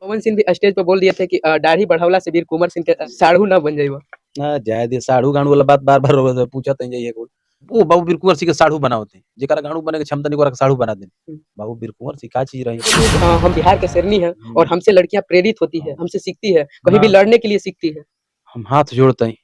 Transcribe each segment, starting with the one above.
पवन सिंह भी स्टेज पे बोल दिए थे कि दाढ़ी बढ़ावला से वीर कुंवर सिंह के साढ़ू ना बन जाइबो। ना जाए दे साढ़ू गांडू वाला बात बार-बार पूछत है जाइए को। वो बाबू वीर कुंवर सिंह के साढ़ू बनावते जेकरा गांडू बने के क्षमता नहीं ओकरा के साढ़ू बना दे। बाबू वीर कुंवर सिंह का चीज रही। हम बिहार के शेरनी हैं और हमसे लड़कियां प्रेरित होती है, हमसे सीखती है, कहीं भी लड़ने के लिए सीखती है। हम हाथ जोड़ते हैं,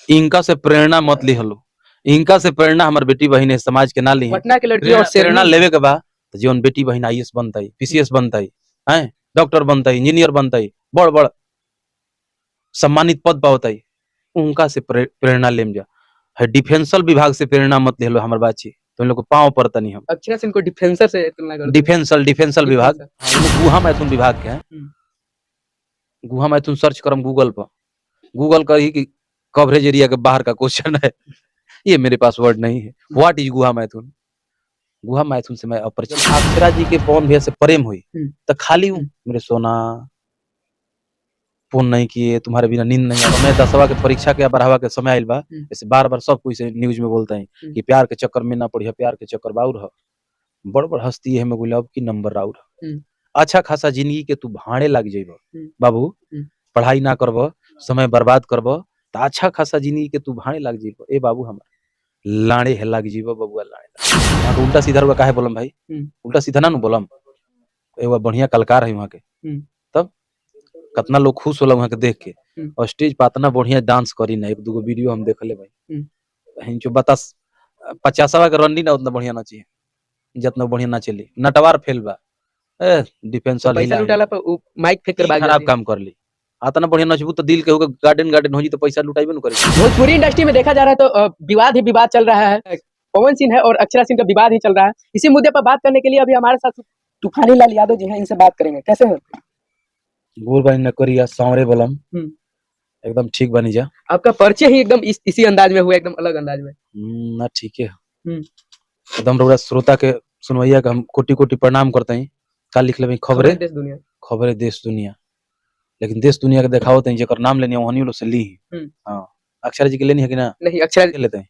इनका से प्रेरणा मत ली हलो, इनका से प्रेरणा हमार बेटी बहन है समाज के ना ली है। पटना के लड़की और प्रेरणा लेवे के बा तो जीवन बेटी बहन आईएएस बनता है, पीसीएस बनता है, डॉक्टर बनता है, इंजीनियर बनता है, बड़ बड़ सम्मानित पद पावता है। उनका से प्रेरणा लेम जा है। डिफेंसल विभाग से प्रेरणा मत ले लो हमार बाची, तो इन लोग को पाँव पड़ता नहीं। हम अक्षरा सिंह को डिफेंसर से तुलना करते हैं। डिफेंसल विभाग गुहा मैथुन विभाग के हैं। गुहा मैथुन सर्च करम गूगल पर, गूगल कर ही कि कवरेज एरिया के बाहर का क्वेश्चन है। ये मेरे पास वर्ड नहीं है। व्हाट इज गुहा मैथुन? गुहा मैथुन से मैं अपरिचित। अक्षरा जी के पवन भैया से प्रेम हुई तो खाली हूँ मेरे सोना, फोन नहीं किए, तुम्हारे बिना नींद नहीं आता। मैं 10वीं के परीक्षा के बढ़ावा के समय आइल बा, ऐसे बार-बार सब कोई से न्यूज में बोलता है कि प्यार के चक्कर में ना पड़ी है, प्यार के चक्कर बाउर है। बड़-बड़ हस्ती है में गुलाब की नंबर राउर है। अच्छा खासा जिंदगी के तू भाड़े लग जाइबो बाबू, पढ़ाई ना करबो, समय बर्बाद करबो तो अच्छा खासा जिंदगी के तू भाड़े लग जाइबो। ए बाबू हमार लाड़े है लग जीवो बबुआ लाड़े। वहाँ उल्टा सीधा रुआ काहे बोलम भाई? उल्टा सीधा ना नु बोलम। एगो बढ़िया कलाकार है वहाँ के, तब कितना लोग खुश होला वहाँ के देख के। और स्टेज पर इतना बढ़िया डांस करी ना, एक दूगो वीडियो हम देखले भाई। जो बता 50वां के रंडी ना उतना बढ़िया नाची है, जितना बढ़िया नाचेली। नटवार फेल बा, डिफेंसर पैसा लुटाला पर माइक फेंक कर खराब काम कर ली। आतना बढ़िया नचबू तो दिल के होगा गार्डन हो जी तो पैसा लुटाइबे न करे। भोजपुरी इंडस्ट्री में देखा जा रहा है तो विवाद ही विवाद चल रहा है। पवन सिंह है और अक्षरा सिंह का विवाद ही चल रहा है। इसी मुद्दे पर बात करने के लिए अभी हमारे साथ तूफानी लाल यादव जी हैं, इनसे बात करेंगे। कैसे हैं? गोर बानी न करिया सांवरे बलम, एकदम ठीक बनी जा। आपका परिचय ही एकदम इसी अंदाज में हुआ, एकदम अलग अंदाज में। ना ठीक है, एकदम रउरा श्रोता के सुनवैया का हम कोटि-कोटि प्रणाम करते हैं। का लिख लेबे खबरे देश दुनिया, खबरे देश दुनिया। लेकिन देश दुनिया के देखाओ तो जेकर नाम लेनी वहनी लोग से ली। हां, अक्षरा जी के लेनी है कि ना? नहीं, अक्षरा जी लेते हैं।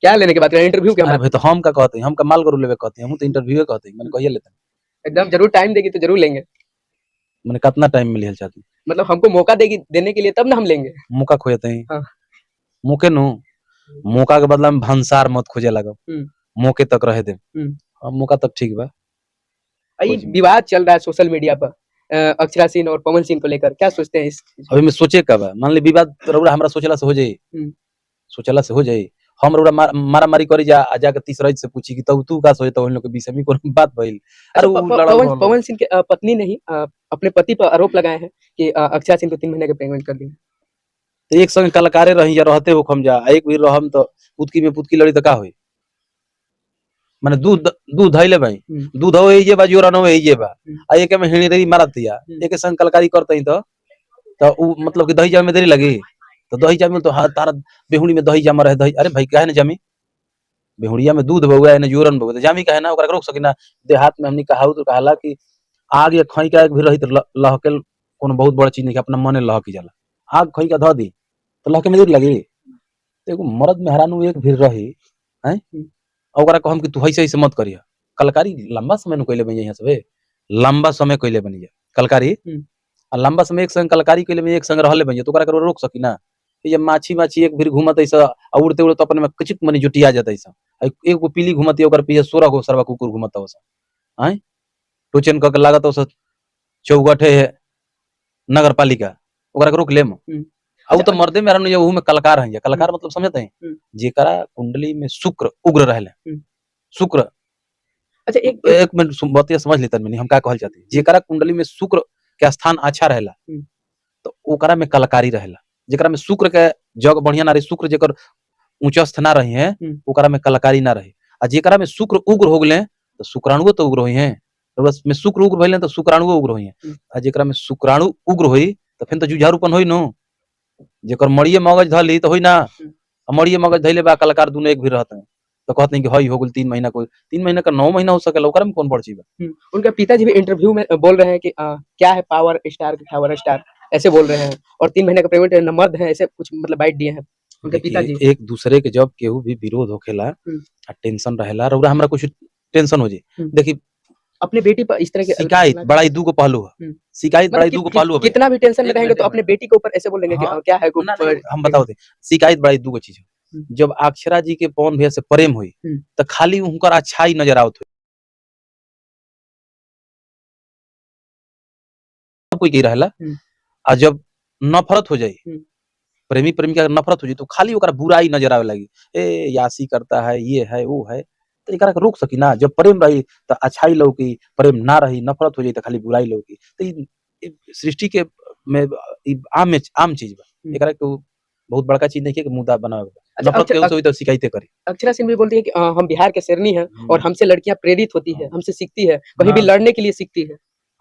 क्या लेने की बात करें? इंटरव्यू के हम तो हम का कहते हैं, हम का माल गरु लेवे कहते हैं, हम तो इंटरव्यू कहते हैं। मैंने कहिए लेते हैं। एकदम जरूर टाइम देगी तो जरूर लेंगे। मैंने कितना टाइम मिली चाहती? मतलब हमको मौका देगी देने के लिए तब ना हम लेंगे। मौका खोजते हैं। हां, मौके नु मौका के बदला में भंसार मत खोजे लगो। मौके तक रहे दे। अब मौका तक ठीक बा। विवाद चल रहा है सोशल मीडिया पर अक्षरा सिंह और पवन सिंह को लेकर, क्या सोचते हैं इस? अभी मैं सोचे का बा, मान ले विवाद रउरा हमरा सोचला से हो जाई, सोचला से हो जाई। हम रउरा मारा मारी करी जा जाके तीसरा से पूछी कि तू का सोचे तो उन लोग के बीच में कोई बात भइल। अरे पवन सिंह के पत्नी ने ही अपने पति पर आरोप लगाए हैं कि अक्षरा सिंह को 3 महीने का पेमेंट कर दिया। तो एक संग कलाकारे रही या रहते हो हम जा, एक भी रहम तो पुतकी में पुतकी लड़ी तो का होई? माने दूध धइले भाई, दूध हो ये बा जोरा न ये बा। आ एक में हिणी रही मारत दिया, एक संग कलाकारी करते ही तो उ मतलब कि दही जामे में देरी लगी। तो दही जामे तो तारा बेहुड़ी में दही जामा रहे दही। अरे भाई काहे न जामी? बेहुड़िया में दूध बउआ ने जोरन बउआ जामी काहे ना? ओकरा रोक सकिना। देहात में हमनी कहाऊ तो कहला कि आग या खई का एक भी रही तो लहकेल कोनो बहुत बड़ चीज नहीं, अपना मने लहकी जाला। आग खई का ध दी तो लहके में देर लगी। तो एगो मर्द मेहरानू एक भी रही हैं, ओकरा कहम कि तू ऐसे मत करिया। कलाकारी लंबा समय न कइले बनी यहाँ सबे, लंबा समय कइले बनी जा कलाकारी। आ लंबा समय एक संग कलाकारी कइले में एक संग रहले बनी तो ओकरा के रोक सकी ना? ये माछी एक भी घूमत ऐसा उड़ते उड़ते अपने में किचिक मनी जुटिया जाता ऐसा। एक गो पीली घूमती ओकर पीछे 16 गो सरवा कुकुर घूमता ओसा हैं। टोचन क के लागत ओसा चौगठे है नगर पालिका, ओकरा के रोक लेम। अब तो मर्दे मेहरानू ये ओहू में कलाकार हैं। कलाकार मतलब समझते हैं जेकरा कुंडली में शुक्र उग्र रहले। शुक्र अच्छा एक मिनट बात समझ लेता मैंने हम का कहल चाहते हैं। जेकरा कुंडली में शुक्र के स्थान अच्छा रहेला तो ओकरा में कलाकारी रहेला। जेकरा में शुक्र के जग बढ़िया ना रही, शुक्र जेकर उच्चस्थ ना रही है ओकरा में कलाकारी ना रही। आ जेकरा में शुक्र उग्र हो गले तो शुक्राणु तो उग्र होई हैं। में शुक्र उग्र भइले तो शुक्राणु उग्र होई हैं। आ जेकरा में शुक्राणु उग्र होई तो फिर तो जुझारूपन होई नो। जेकर मड़िए मगज धली तो होई ना, मड़िए मगज धइले बा कलाकार दुनो एक भी रहते हैं तो कहते हैं कि हई हो गल 3 महीना, कोई 3 महीना का 9 महीना हो सकेला, ओकरा में कौन बड़ चीज बा? उनका पिताजी भी इंटरव्यू में बोल रहे हैं कि क्या है पावर स्टार पावर स्टार ऐसे बोल रहे हैं और 3 महीने का पेमेंट न मर्द है ऐसे कुछ मतलब बाइट दिए हैं उनके पिताजी। एक दूसरे के जब केहू भी विरोध होखेला टेंशन रहेला, रउरा हमरा कुछ टेंशन हो जाई। देखी अपने बेटी पर इस तरह के शिकायत बड़ा ही दू को पहलू है, हम्म। शिकायत बड़ा ही मतलब दू को पहलू है भाई। कितना भी टेंशन में एक रहेंगे मिनट, तो एक अपने मिनट। बेटी के ऊपर ऐसे बोलेंगे कि हाँ, क्या है ना, ना, हम बताओ थे, शिकायत बड़ा ही दू को चीज है। हम्म। जब अक्षरा जी के पवन भैया से प्रेम हुई तो खाली उनकर अच्छाई नजर आवत हुई, सब कोई कही रहला। और जब नफरत हो जाई, प्रेमी प्रेमिका के नफरत हो जाई तो खाली ओकरा बुराई नजर आवे लगी, ए यासी करता है, ये है वो है, तो एकरा के रोक सकी ना। जब प्रेम रही तो अच्छाई लौकी, प्रेम ना रही नफरत हो जाई तो खाली बुराई लौकी। तो ई सृष्टि के में ई आम चीज बा, एकरा के बहुत बड़का चीज नहीं है कि मुद्दा बनावे बा। अच्छा, नफरत के से हुई तो शिकायतें करी। अक्षरा सिंह भी बोलती है कि हम बिहार के शेरनी हैं और हमसे लड़कियां प्रेरित होती है, हमसे सीखती है, कहीं भी लड़ने के लिए सीखती है।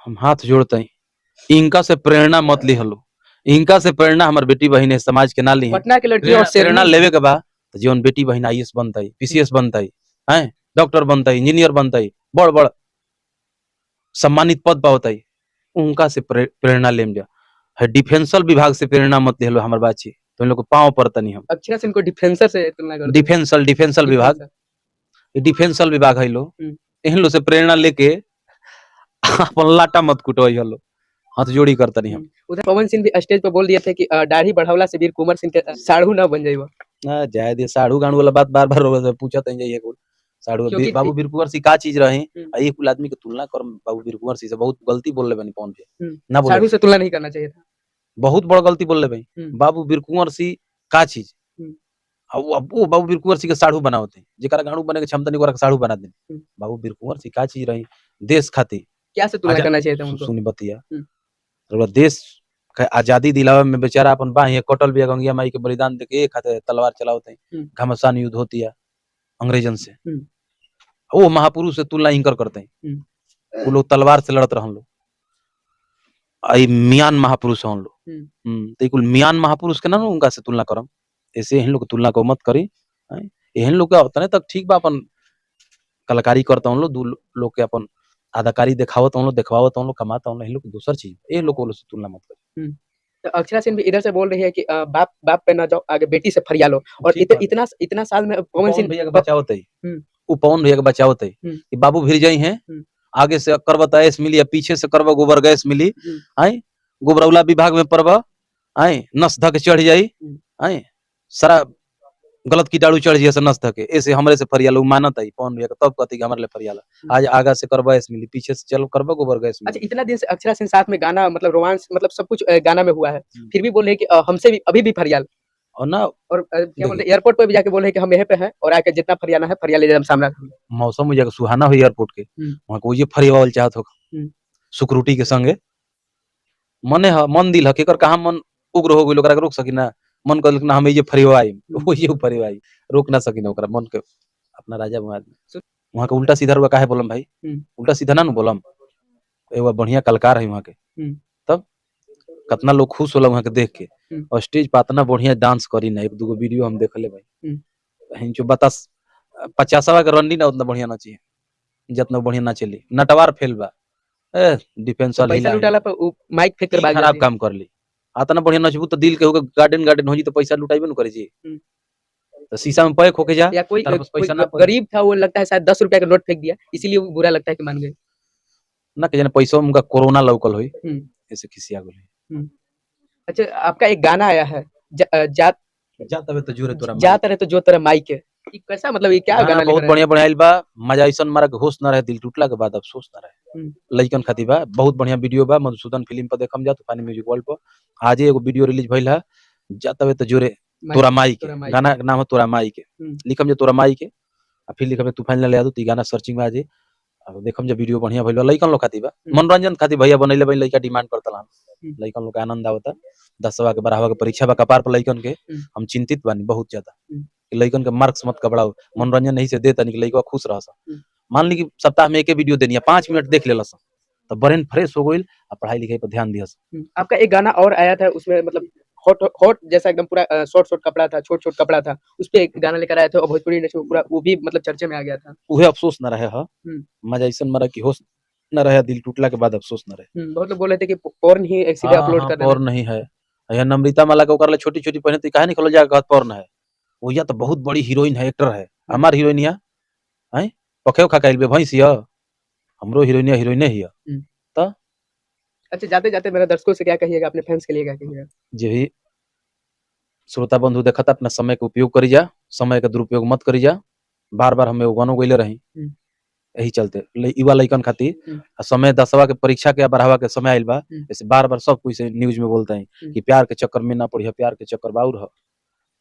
हम हाथ जोड़ते हैं, इनका से प्रेरणा मत ली हलो, इनका से प्रेरणा हमार बेटी बहन समाज के ना ली। पटना के लड़की और प्रेरणा लेवे के बा तो जीवन बेटी बहन आईएएस बनता है, पीसीएस बनता है, डॉक्टर बनता है, इंजीनियर बनता है, बड़ बड़ सम्मानित पद पावता है, उनका से प्रेरणा लेम जा। है डिफेंसल विभाग से प्रेरणा मत ले लो हमार बाची, तो इन लोग को पाँव पड़ता नहीं। हम अक्षरा सिंह को डिफेंसर से तुलना करते हैं। डिफेंसल विभाग, डिफेंसल विभाग है लो, इन लोग से प्रेरणा लेके अपन लाटा मत कुटो हलो, हाथ जोड़ी करता नहीं। हम उधर पवन सिंह भी स्टेज पर बोल दिए थे कि दाढ़ी बढ़ावला से वीर कुंवर सिंह के साढ़ू ना बन जाइबा। जाए दे, साढ़ू गांड वाला बात बार बार पूछत है जाइए कुल। साढ़ू बाबू वीर कुंवर सिंह का चीज रहे, एक कुल आदमी के तुलना कर बाबू वीर कुंवर सिंह से बहुत गलती बोल ले बनी पवन पे, ना बोले, साढ़ू से तुलना नहीं करना चाहिए था, बहुत बड़ा गलती बोल ले भाई। बाबू वीर कुंवर सिंह का चीज, वो बाबू वीर कुंवर सिंह के साढ़ू बनावते, जेकरा गांडू बने के क्षमता नहीं, ओकरा के साढ़ू बना दे। बाबू वीर कुंवर सिंह का चीज रही देश खातिर, क्या से तुलना करना चाहिए था उनको? सुनी बतिया, देश आजादी दिलावे में बेचारा अपन बाही कटल भी गंगिया माई के बलिदान देके एक हाथे तलवार चलावते, घमासान युद्ध होती है अंग्रेजन से, वो महापुरुष से तुलना इंकर करते हैं। वो लोग तलवार से लड़त रहन लोग, आई मियान महापुरुष हन लोग, तो कुल मियान महापुरुष के ना उनका से तुलना करम, ऐसे इन लोग तुलना को मत करी। एहन लोग का होता है तक ठीक बा, अपन कलाकारी करता हूँ लोग, लोग के अपन अदाकारी दिखावत हूँ लोग, दिखवावत हूँ लोग, कमाता हूँ लोग, दूसर चीज ये लोग को तुलना मत करी। तो अक्षरा सिंह भी इधर से बोल रही है कि बाप बाप पे ना जाओ, आगे बेटी से फरिया लो। और इतना साल में पवन सिंह भैया के बचावत है, वो पवन भैया के बचावत है कि बाबू भिर जाई हैं, आगे से करब ऐस मिली, पीछे से करब गोबर गैस मिली, आई गोबरौला विभाग में पड़ब, आई नस धक चढ़ जाई, आई सारा गलत कीटाणु चढ़ जाए नस धके, ऐसे हमरे से फरियाला मानत है पवन भैया तब कहती कि हमारे लिए फरियाला, आज आगा से करब ऐस मिली, पीछे से चलो करब गोबर गैस मिली। अच्छा, इतना दिन से अक्षरा सिंह साथ में गाना मतलब रोमांस मतलब सब कुछ गाना में हुआ है, फिर भी बोले कि हमसे भी अभी भी फरियाल, और ना और क्या बोलते हैं एयरपोर्ट पे भी जाके बोले कि हम यहाँ पे हैं और आके जितना फरियाना है फरिया ले जाए सामने। मौसम में जाकर सुहाना हो एयरपोर्ट के, वहां को ये फरियावल चाहत हो सुकरूटी के संगे, मने मन दिल हकीकर कहाँ मन उग्र हो गइल, ओकरा के रोक सकी ना, मन कहल ना हम ये फरिवाई, वो ये फरिवाई, रोक ना सकी ना ओकरा मन के, अपना राजा बना दे। वहां के उल्टा सीधा रुआ काहे बोलम भाई, उल्टा सीधा ना बोलम, एगो बढ़िया कलाकार है वहां के, तब कितना लोग खुश होला वहां के देख के, और स्टेज पर इतना बढ़िया डांस करी ना, एक दूगो वीडियो हम देखले भाई, जो बता 50वां के रंडी ना उतना बढ़िया नाची, जितना बढ़िया नाचेली, नटवार फेल बा, डिफेंस वाला पैसा लुटाला पर माइक फेंक कर खराब काम कर ली, आतना बढ़िया नचबू तो दिल के होगा गार्डन हो जी तो पैसा लुटाइबे न करे जी, तो शीशा में पैक होके जा, या कोई पैसा ना गरीब था वो लगता है शायद 10 रुपया का नोट फेंक दिया, इसीलिए वो बुरा लगता है कि मान गए ना, कि जाने पैसा उनका कोरोना लौकल होई, ऐसे खिसिया गई। अच्छा, आपका एक गाना आया है जात तबे तो जोरे तोरा जात रहे तो जो तेरा माई के, कैसा मतलब ये क्या गाना बहुत बढ़िया बढ़िया आइल बा, मजा ऐसन मारा के होश ना रहे, दिल टूटला के बाद अफसोस ना रहे, लइकन खातिर बा, बहुत बढ़िया वीडियो बा, मधुसूदन फिल्म पर देखम जा, तूफानी म्यूजिक वर्ल्ड पर आज एगो वीडियो रिलीज भइल है, जा तबे तो जोरे तोरा माई के, गाना के नाम है तोरा माई के, लिखम जे तोरा माई के, फिर लिखम तूफान ले आदू, ती गाना सर्चिंग में आजे, अब देखम जे वीडियो बढ़िया भइल, लइकन लोग खातिर बा, मनोरंजन खातिर भैया बनैले बा, लइका डिमांड करतला, लइकन लोग के आनंद आवता, 10वां के 12वां के परीक्षा बा कपार पर लइकन के, हम चिंतित बानी बहुत ज्यादा, लइकन के मार्क्स मत कबड़ाओ, मनोरंजन नहीं से दे तनी लइका खुश रह सा, मान ली कि सप्ताह में एक वीडियो देनी है, 5 मिनट देख लेला सा, तो ब्रेन फ्रेश हो गइल, पढ़ाई लिखाई पर ध्यान दिया सा। आपका एक गाना और आया था उसमें मतलब हॉट जैसा एकदम पूरा शॉर्ट कपड़ा था, छोट कपड़ा था, उस पे एक गाना लेकर आए थे और भोजपुरी इंडस्ट्री में पूरा वो भी मतलब चर्चे में आ गया था। उहे अफसोस न रहे हा, मजा ऐसन मरा कि होश न रहे, दिल टूटला के बाद अफसोस न रहे। बहुत लोग बोल रहे थे कि पोर्न ही एक सीधे अपलोड कर रहे हैं। पोर्न नहीं है, यह नम्रता माला का ओकरा छोटी-छोटी पहने तो काहे निकल जाएगा कहत पोर्न है, वो या तो बहुत बड़ी हीरोइन है, एक्टर है, हमार हीरोइन है, हैं पखेव खा के आइल बे भैंसिया, हमरो हीरोइन ही है। तो अच्छा, जाते जाते मेरे दर्शकों से क्या कहिएगा, अपने फैंस के लिए क्या कहिएगा? जे भी श्रोता बंधु देखता अपना समय के उपयोग करी जा, समय के दुरुपयोग मत करी जा। बार बार हम एगो गानो गइले रही, यही चलते युवा लइकन खातिर समय 10वा के परीक्षा के 12वा के समय आइल बा, ऐसे बार बार सब कोई से न्यूज में बोलते हैं कि प्यार के चक्कर में ना पड़िया, प्यार के चक्कर बाउर है,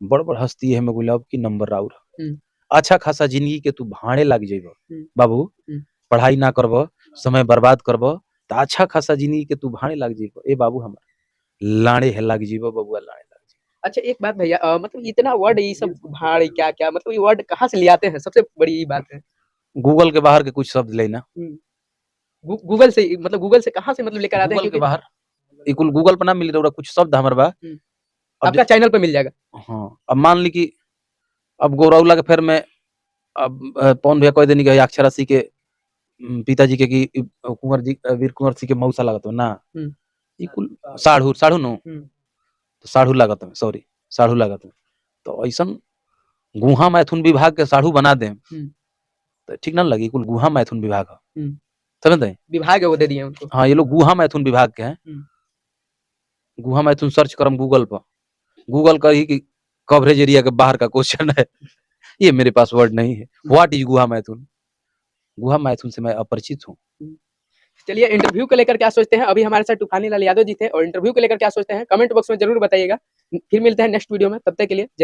बड़ बड़ हस्ती है में गुलाब की नंबर राउर है। अच्छा खासा जिंदगी के तू भाड़े लग जेब बाबू, पढ़ाई ना करब, समय बर्बाद करब, तो अच्छा खासा जिंदगी के तू भाड़े लग जेब। ए बाबू हमार लाड़े है लग जीब बबुआ, लाड़े लग जीब। अच्छा, एक बात भैया, मतलब इतना वर्ड ये सब भाड़ क्या क्या, मतलब ये वर्ड कहाँ से ले आते हैं? सबसे बड़ी ये बात है। गूगल के बाहर के कुछ शब्द लेना, गूगल से, मतलब गूगल से कहाँ से मतलब लेकर आते हैं? गूगल के बाहर इकुल गूगल पर ना मिल रहा कुछ शब्द हमारे बा, आपका चैनल पे मिल जाएगा। हाँ, अब मान ली कि अब गौरौला के फेर में अब पवन भैया कह देनी कि अक्षरा सिंह के पिताजी के कि कुंवर जी वीर कुंवर सिंह के मौसा लागत हो ना, इकुल साढ़ू साढ़ू नो, तो साढ़ू लागत है, सॉरी साढ़ू लागत है। तो ऐसा गुहा मैथुन विभाग के साढ़ू बना दे तो ठीक ना लगी, कुल गुहा मैथुन विभाग है, समझते हैं? विभाग है वो दे दिए उनको। हाँ, ये लोग गुहा मैथुन विभाग के हैं। गुहा मैथुन सर्च करम गूगल पर, गूगल का ही कि कवरेज एरिया के बाहर का क्वेश्चन है। ये मेरे पास वर्ड नहीं है। व्हाट इज गुहा मैथुन? गुहा मैथुन से मैं अपरिचित हूँ। चलिए, इंटरव्यू को लेकर क्या सोचते हैं? अभी हमारे साथ तूफानी लाल यादव जी थे, और इंटरव्यू को लेकर क्या सोचते हैं कमेंट बॉक्स में जरूर बताइएगा। फिर मिलते हैं नेक्स्ट वीडियो में, तब तक के लिए।